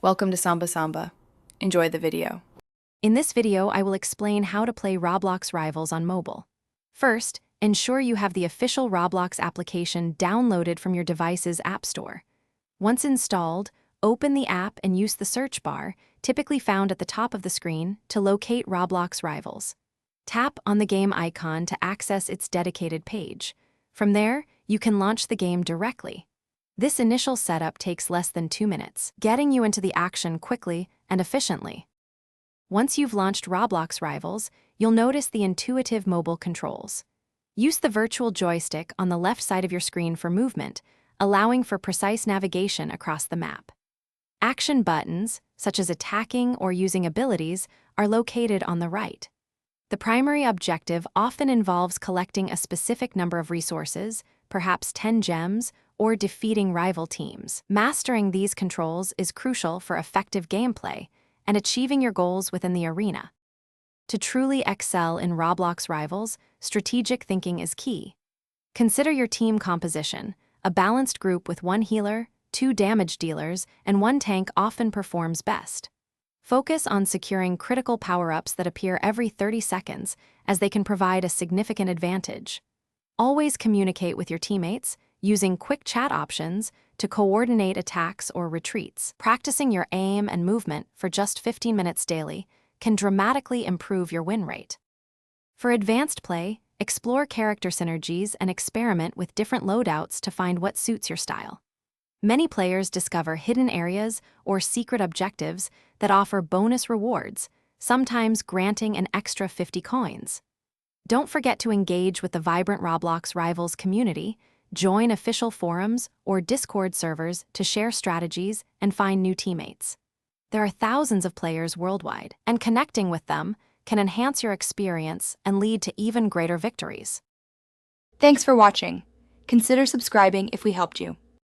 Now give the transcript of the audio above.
Welcome to Samba Samba. Enjoy the video. In this video, I will explain how to play Roblox Rivals on mobile. First, ensure you have the official Roblox application downloaded from your device's app store. Once installed, open the app and use the search bar, typically found at the top of the screen, to locate Roblox Rivals. Tap on the game icon to access its dedicated page. From there, you can launch the game directly. This initial setup takes less than 2 minutes, getting you into the action quickly and efficiently. Once you've launched Roblox Rivals, you'll notice the intuitive mobile controls. Use the virtual joystick on the left side of your screen for movement, allowing for precise navigation across the map. Action buttons, such as attacking or using abilities, are located on the right. The primary objective often involves collecting a specific number of resources, perhaps 10 gems, or defeating rival teams. Mastering these controls is crucial for effective gameplay and achieving your goals within the arena. To truly excel in Roblox Rivals, strategic thinking is key. Consider your team composition. A balanced group with 1 healer, 2 damage dealers, and 1 tank often performs best. Focus on securing critical power-ups that appear every 30 seconds, as they can provide a significant advantage. Always communicate with your teammates, using quick chat options to coordinate attacks or retreats. Practicing your aim and movement for just 15 minutes daily can dramatically improve your win rate. For advanced play, explore character synergies and experiment with different loadouts to find what suits your style. Many players discover hidden areas or secret objectives that offer bonus rewards, sometimes granting an extra 50 coins. Don't forget to engage with the vibrant Roblox Rivals community. Join official forums or Discord servers to share strategies and find new teammates. There are thousands of players worldwide, and connecting with them can enhance your experience and lead to even greater victories. Thanks for watching. Consider subscribing if we helped you.